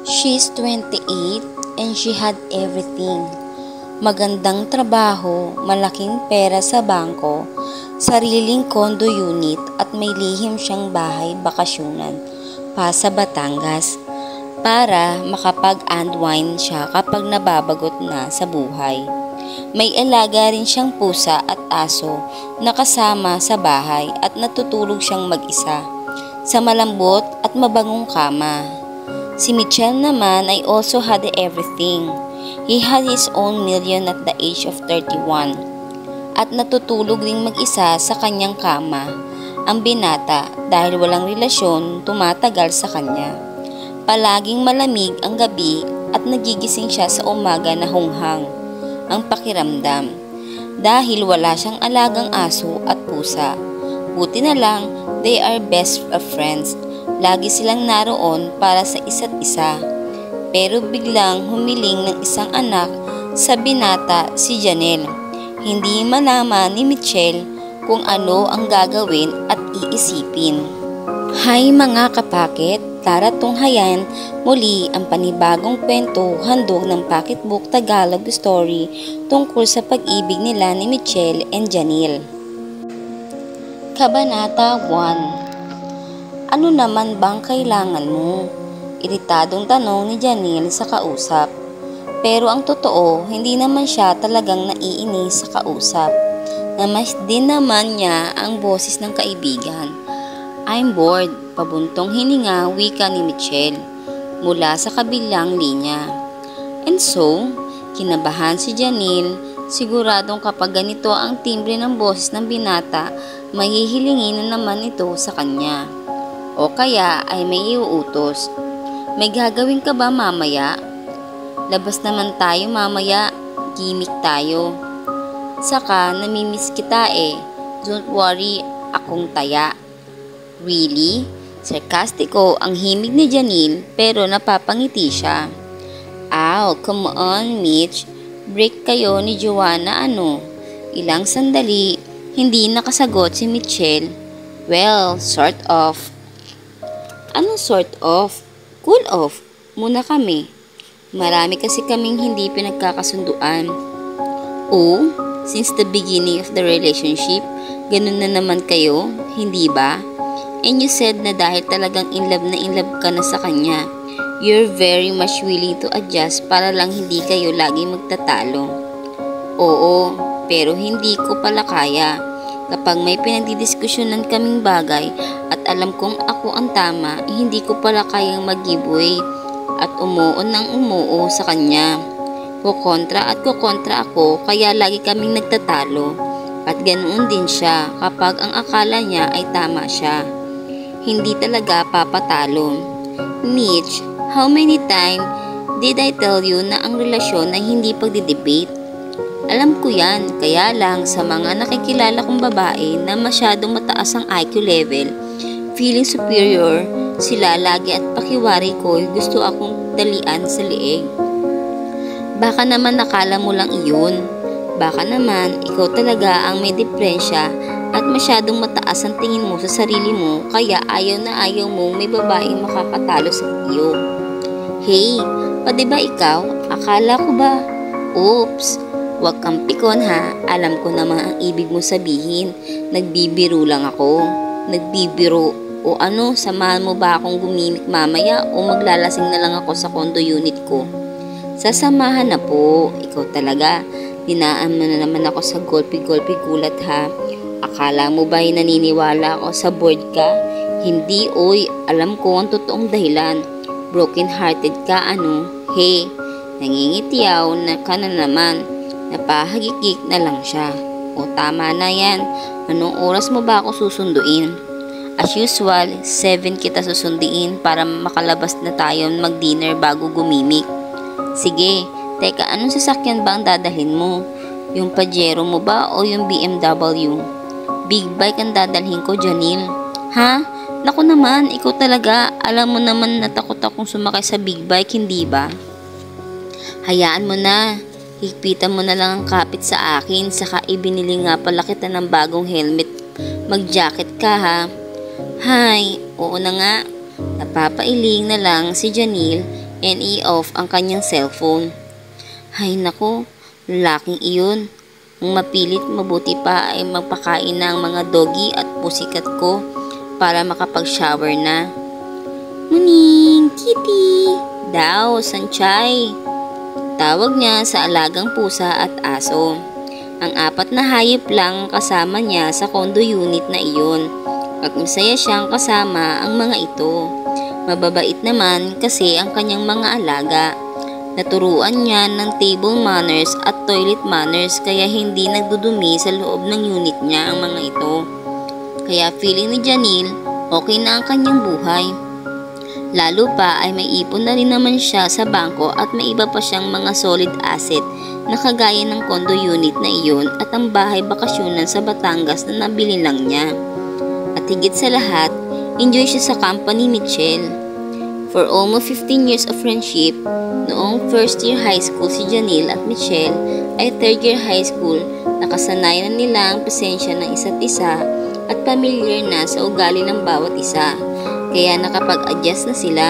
She's 28 and she had everything. Magandang trabaho, malaking pera sa bangko, sariling condo unit at may lihim siyang bahay bakasyonan pa sa Batangas para makapag-unwind siya kapag nababagot na sa buhay. May alaga rin siyang pusa at aso na kasama sa bahay at natutulog siyang mag-isa sa malambot at mabangong kama. Si Mitchell naman ay also had everything. He had his own million at the age of 31 at natutulog ring mag-isa sa kanyang kama. Ang binata dahil walang relasyon tumatagal sa kanya. Palaging malamig ang gabi at nagigising siya sa umaga na hunghang ang pakiramdam dahil wala siyang alagang aso at pusa. Buti na lang they are best of friends. Lagi silang naroon para sa isa't isa. Pero biglang humiling ng isang anak sa binata si Janelle. Hindi malaman ni Mitchell kung ano ang gagawin at iisipin. Hi mga kapakit! Tara tunghayan muli ang panibagong kwento handog ng Pocketbook Tagalog Story tungkol sa pag-ibig nila ni Mitchell and Janelle. Kabanata 1. Ano naman bang kailangan mo? Iritadong tanong ni Janelle sa kausap. Pero ang totoo, hindi naman siya talagang naiinis sa kausap. Namas din naman niya ang boses ng kaibigan. I'm bored, pabuntong hininga wika ni Mitchell mula sa kabilang linya. And so, kinabahan si Janelle, siguradong kapag ganito ang timbre ng boses ng binata, mahihilingin na naman ito sa kanya. O kaya ay may iuutos. May gagawin ka ba mamaya? Labas naman tayo mamaya, gimik tayo. Saka namimiss kita eh. Don't worry, akong taya. Really? Sarkastiko ang himig ni Janelle pero napapangiti siya. Ow, come on Mitch. Break kayo ni Joanna ano? Ilang sandali, hindi nakasagot si Mitchell. Well, sort of. Anong sort of? Cool off muna kami. Marami kasi kaming hindi pinagkakasunduan. Oh, since the beginning of the relationship, ganun na naman kayo, hindi ba? And you said na dahil talagang in love ka na sa kanya, you're very much willing to adjust para lang hindi kayo lagi magtatalo. Oo, pero hindi ko pala kaya. Kapag may pinagdidiskusyonan kaming bagay at alam kong ako ang tama, hindi ko pala kayang mag-give way at umuo ng umuo sa kanya. Kukontra at kukontra ako kaya lagi kaming nagtatalo. At ganoon din siya kapag ang akala niya ay tama siya. Hindi talaga papatalo. Mitch, how many times did I tell you na ang relasyon ay hindi pagdidebate? Alam ko yan, kaya lang sa mga nakikilala kong babae na masyadong mataas ang IQ level, feeling superior, sila lagi at pakiwari ko gusto akong dalian sa liig. Baka naman nakala mo lang iyon. Baka naman ikaw talaga ang may depresya at masyadong mataas ang tingin mo sa sarili mo kaya ayaw na ayaw mo may babaeng makakatalo sa iyo. Hey, pwede ba ikaw? Akala ko ba? Oops! Huwag kang pikon ha, alam ko naman ang ibig mo sabihin. Nagbibiro lang ako. Nagbibiro o ano, samahan mo ba akong gumimik mamaya o maglalasing na lang ako sa condo unit ko? Sasamahan na po, ikaw talaga. Dinaan mo na naman ako sa golpi-golpi gulat ha. Akala mo ba'y naniniwala ako sa board ka? Hindi oy, alam ko ang totoong dahilan. Broken hearted ka ano? Hey, nangingitiyaw na ka na naman. Napahagikik na lang siya. O tama na yan. Anong oras mo ba ako susunduin? As usual, 7 kita susunduin para makalabas na tayo mag-dinner bago gumimik. Sige, teka anong sasakyan ba ang dadalhin mo? Yung Pajero mo ba o yung BMW? Big bike ang dadalhin ko, Janelle. Ha? Naku naman, ikaw talaga. Alam mo naman na takot akong sumakay sa big bike, hindi ba? Hayaan mo na. Higpitan mo na lang ang kapit sa akin, saka ibinili nga pala kita ng bagong helmet. Mag-jacket ka ha. Hay, oo na nga. Napapailing na lang si Janelle and i-off ang kanyang cellphone. Hay nako, lalaking iyon. Ang mapilit mabuti pa ay magpakain na ang mga doggy at pusikat ko para makapag-shower na. Muning, kitty! Daw, sanchay! Tawag niya sa alagang pusa at aso. Ang 4 na hayop lang kasama niya sa condo unit na iyon. At masaya siyang kasama ang mga ito. Mababait naman kasi ang kanyang mga alaga. Naturuan niya ng table manners at toilet manners kaya hindi nagdudumi sa loob ng unit niya ang mga ito. Kaya feeling ni Janelle, okay na ang kanyang buhay. Lalo pa ay may ipon na rin naman siya sa bangko at may iba pa siyang mga solid asset na kagaya ng condo unit na iyon at ang bahay bakasyonan sa Batangas na nabili lang niya. At higit sa lahat, enjoy siya sa company ni Michelle. For almost 15 years of friendship, noong first year high school si Janelle at Michelle ay third year high school, nakasanayan na nila ang presensya ng isa't isa at familiar na sa ugali ng bawat isa, kaya nakapag-adjust na sila.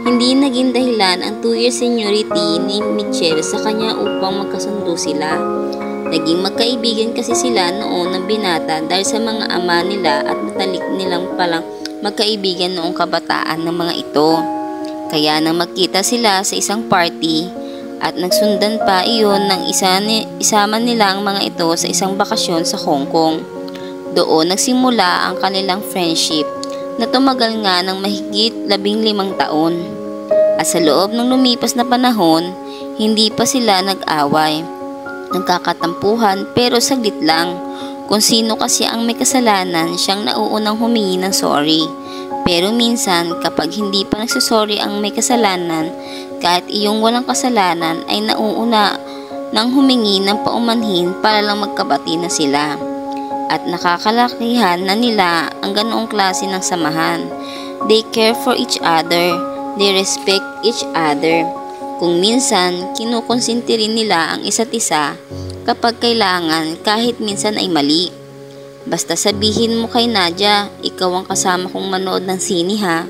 Hindi naging dahilan ang 2-year seniority ni Michelle sa kanya upang magkasundo sila. Naging magkaibigan kasi sila noon ng binata dahil sa mga ama nila at matalik nilang palang magkaibigan noong kabataan ng mga ito. Kaya nang magkita sila sa isang party at nagsundan pa iyon ng isama nila ang mga ito sa isang bakasyon sa Hong Kong. Doon nagsimula ang kanilang friendship na tumagal nga ng mahigit 15 taon. At sa loob ng lumipas na panahon, hindi pa sila nag-away. Nagkakatampuhan pero saglit lang. Kung sino kasi ang may kasalanan, siyang nauunang humingi ng sorry. Pero minsan, kapag hindi pa nagsusorry ang may kasalanan, kahit iyong walang kasalanan ay nauuna nang humingi ng paumanhin para lang magkabati na sila. At nakakalakihan na nila ang ganoong klase ng samahan. They care for each other, they respect each other. Kung minsan, kinukonsinti rin nila ang isa't isa kapag kailangan kahit minsan ay mali. Basta sabihin mo kay Nadia, ikaw ang kasama kong manood ng sine ha.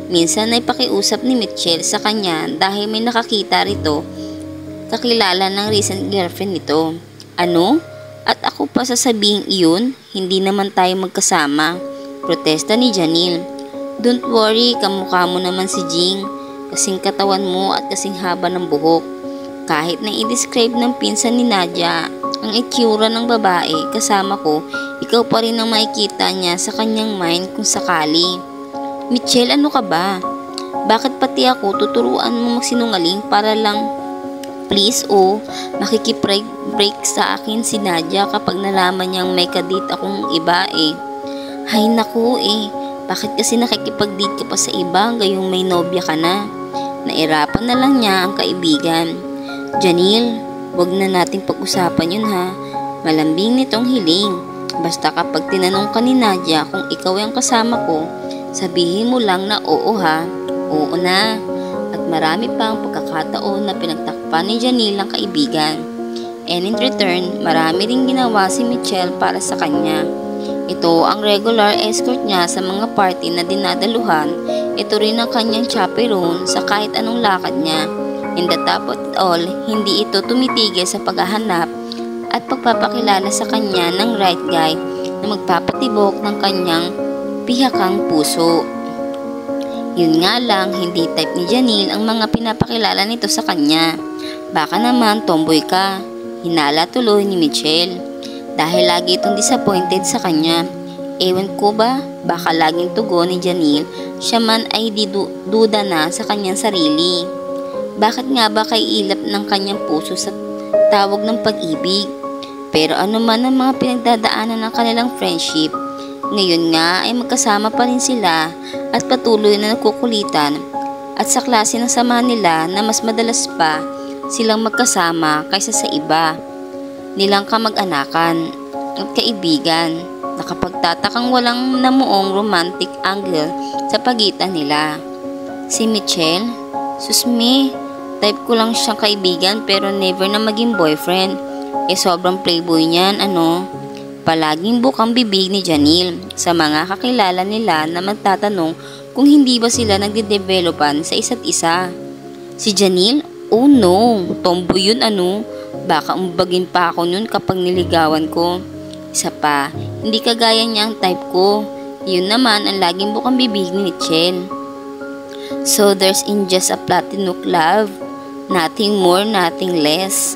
Minsan ay pakiusap ni Michelle sa kanya dahil may nakakita rito, kakilala ng recent girlfriend nito. Ano? At ako pa sasabihin iyon? Hindi naman tayo magkasama. Protesta ni Janelle. Don't worry, kamukha mo naman si Jing. Kasing katawan mo at kasing haba ng buhok. Kahit na i-describe ng pinsan ni Nadia ang itsura ng babae kasama ko, ikaw pa rin ang makikita niya sa kanyang mind kung sakali. Michelle, ano ka ba? Bakit pati ako tuturuan mo magsinungaling para lang? Please, makikipbreak sa akin si Nadia kapag nalaman niyang may kadate akong iba eh. Hay naku bakit kasi nakikipag-date ka pa sa iba gayong may nobya ka na? Nairapan na lang niya ang kaibigan. Janelle, wag na nating pag-usapan yun ha. Malambing nitong hiling. Basta kapag tinanong ka ni Nadia kung ikaw ang kasama ko, sabihin mo lang na oo ha. Oo na. At marami pang pagkakataon na pinagtakpan ni Janelle ang kaibigan. And in return, marami ring ginawa si Michelle para sa kanya. Ito ang regular escort niya sa mga party na dinadaluhan. Ito rin ang kanyang chaperone sa kahit anong lakad niya. In the top of it all, hindi ito tumitigil sa paghahanap at pagpapakilala sa kanya ng right guy na magpapatibok ng kanyang pihakang puso. Yun nga lang, hindi type ni Janelle ang mga pinapakilala nito sa kanya. Baka naman tomboy ka, hinala tuloy ni Michelle. Dahil lagi itong disappointed sa kanya. Ewan ko ba, baka laging tugon ni Janelle, siya man ay duda na sa kanyang sarili. Bakit nga ba kay ilap ng kanyang puso sa tawag ng pag-ibig? Pero ano man ang mga pinagdadaanan ng kanilang friendship, ngayon nga ay magkasama pa rin sila at patuloy na nagkukulitan at sa klase ng samahan nila na mas madalas pa silang magkasama kaysa sa iba nilang kamag-anakan at kaibigan. Nakapagtatakang walang namuong romantic angle sa pagitan nila. Si Michelle, susme, type ko lang siyang kaibigan pero never na maging boyfriend. Sobrang playboy niyan, ano? Palaging bukang bibig ni Janelle sa mga kakilala nila na magtatanong kung hindi ba sila nagde-developan sa isa't isa. Si Janelle? Oh no, tomboy yun ano. Baka umbagin pa ako nun kapag niligawan ko. Isa pa, hindi kagaya niya ang type ko. Yun naman ang laging bukang bibig ni Chel. So there's in just a platonic love. Nothing more, nothing less.